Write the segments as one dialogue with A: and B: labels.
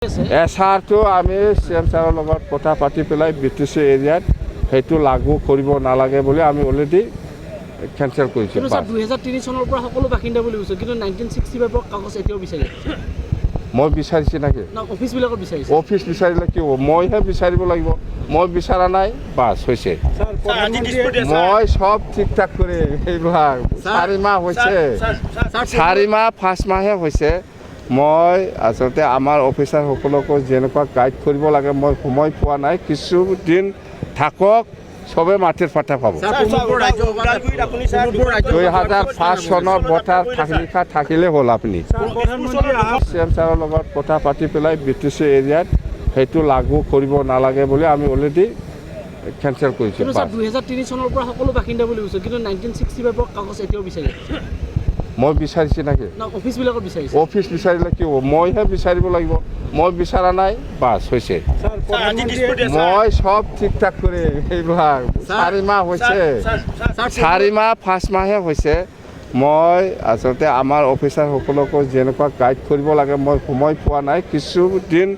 A: এছাৰটো আমি চিএম ছাৰৰ লগত কথা পাতি পেলাই BTC এৰিয়াত সেইটো লাগু কৰিব নালাগে বুলি আমি অলৰেডি কেনচেল কৰিছোঁ।
B: কিন্তু স্যাৰ 2003 চনৰ পৰা সকলো বাসিন্দা বুলি কৈছে, কিন্তু 1965 কাগজ এতিয়াও বিচাৰে।
A: মই বিচাৰিছি নাকি?
B: না অফিসবিলাকত বিচাৰিছে।
A: অফিস বিচাৰিলে কি হ'ব? মইহে বিচাৰিব লাগিব। মই বিচৰা নাই, বাছ হৈছে। মই সব ঠিক ঠাক কৰি এইবিলাক 4 মাহ হৈছে, 4 মাহ 5 মাহে হৈছে। মই আচলতে আমাৰ অফিচাৰসকলকো যেনেকুৱা গাইড কৰিব লাগে মই সময় পোৱা নাই। কিছুদিন থাকক, সবে মাটিৰ ফাটা পাব। 2005 চনৰ ভোটাৰ লিখা থাকিলে হ'ল আপুনি। চিএম ছাৰৰ লগত কথা পাতি পেলাই BTC এৰিয়াত সেইটো লাগু কৰিব নালাগে বুলি আমি অলৰেডি কেনচেল কৰিছোঁ।
B: কিন্তু স্যাৰ 2003 চনৰ পৰা সকলো বাসিন্দা বুলি কৈছে, কিন্তু 1965 কাগজ এতিয়াও বিচাৰে।
A: মই বিচাৰিছি নাকি?
B: না অফিসবিলাকত বিচাৰিছে।
A: অফিস বিচাৰিলে কি হ'ব? মইহে বিচাৰিব লাগিব। মই বিচৰা নাই, বাছ হৈছে। মই সব ঠিক ঠাক কৰি এইবিলাক 4 মাহ হৈছে, 4 মাহ 5 মাহে হৈছে। মই আচলতে আমাৰ অফিচাৰসকলকো যেনেকুৱা গাইড কৰিব লাগে মই সময় পোৱা নাই। কিছুদিন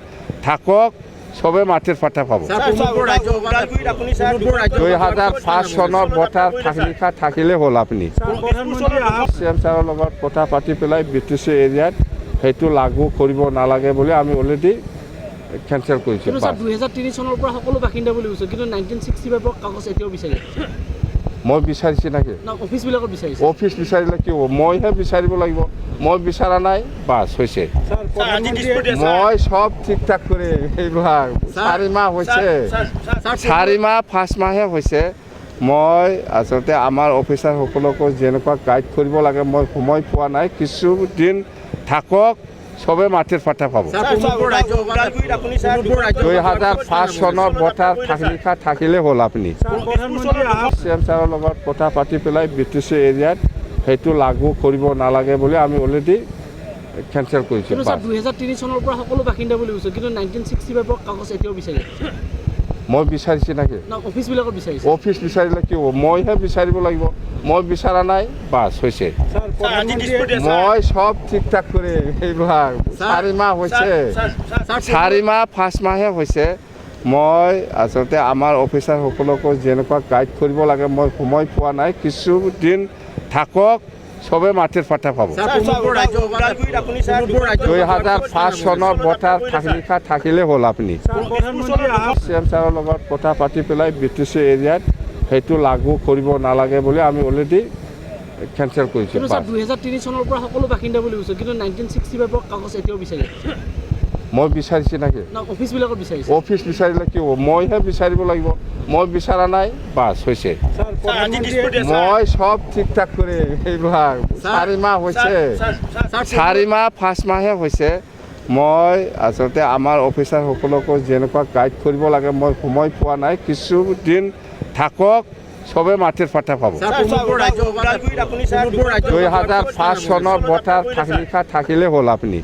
A: থাকক, সবে মাটিৰ ফাটা পাব। 2005 চনৰ ভোটাৰ লিখা থাকিলে হ'ল আপুনি। চিএম ছাৰৰ লগত কথা পাতি পেলাই BTC এৰিয়াত সেইটো লাগু কৰিব নালাগে বুলি আমি অলৰেডি কেনচেল কৰিছোঁ।
B: কিন্তু স্যাৰ 2003 চনৰ পৰা সকলো বাসিন্দা বুলি কৈছে, কিন্তু 1965 কাগজ এতিয়াও বিচাৰে।
A: মই বিচাৰিছি নাকি?
B: না অফিসবিলাকত বিচাৰিছে।
A: অফিস বিচাৰিলে কি হ'ব? মইহে বিচাৰিব লাগিব। মই বিচৰা নাই, বাছ হৈছে। মই সব ঠিক ঠাক কৰি এইবিলাক 4 মাহ হৈছে, 4 মাহ 5 মাহে হৈছে। মই আচলতে আমাৰ অফিচাৰসকলকো যেনেকুৱা গাইড কৰিব লাগে মই সময় পোৱা নাই। কিছুদিন থাকক, সবে মাটিৰ ফাটা পাব। 2005 চনৰ ভোটাৰ লিখা থাকিলে হ'ল আপুনি। চিএম ছাৰৰ লগত কথা পাতি পেলাই BTC এৰিয়াত সেইটো লাগু কৰিব নালাগে বুলি আমি অলৰেডি কেনচেল কৰিছোঁ।
B: কিন্তু স্যাৰ 2003 চনৰ পৰা সকলো বাসিন্দা বুলি কৈছে, কিন্তু 1965 কাগজ এতিয়াও বিচাৰে।
A: মই বিচাৰিছি নাকি?
B: না অফিসবিলাকত বিচাৰিছে।
A: অফিস বিচাৰিলে কি হ'ব? মইহে বিচাৰিব লাগিব। মই বিচৰা নাই, বাছ হৈছে। মই সব ঠিক ঠাক কৰি এইবিলাক 4 মাহ হৈছে, 4 মাহ 5 মাহে হৈছে। মই আচলতে আমাৰ অফিচাৰসকলকো যেনেকুৱা গাইড কৰিব লাগে মই সময় পোৱা নাই। কিছুদিন থাকক, সবে মাটিৰ ফাটা পাব। 2005 চনৰ ভোটাৰ লিখা থাকিলে হ'ল আপুনি। চিএম ছাৰৰ লগত কথা পাতি পেলাই BTC এৰিয়াত সেইটো লাগু কৰিব নালাগে বুলি আমি অলৰেডি কেনচেল কৰিছোঁ।
B: কিন্তু স্যাৰ 2003 চনৰ পৰা সকলো বাসিন্দা বুলি কৈছে, কিন্তু 1965 কাগজ এতিয়াও বিচাৰে।
A: মই বিচাৰিছি নাকি?
B: না অফিসবিলাকত বিচাৰিছে।
A: অফিস বিচাৰিলে কি হ'ব? মইহে বিচাৰিব লাগিব। মই বিচৰা নাই, বাছ হৈছে। মই সব ঠিক ঠাক কৰি এইবিলাক 4 মাহ হৈছে, 4 মাহ 5 মাহে হৈছে। মই আচলতে আমাৰ অফিচাৰসকলকো যেনেকুৱা গাইড কৰিব লাগে মই সময় পোৱা নাই। কিছুদিন থাকক, সবে মাটিৰ ফাটা পাব। 2005 চনৰ ভোটাৰ লিখা থাকিলে হ'ল আপুনি।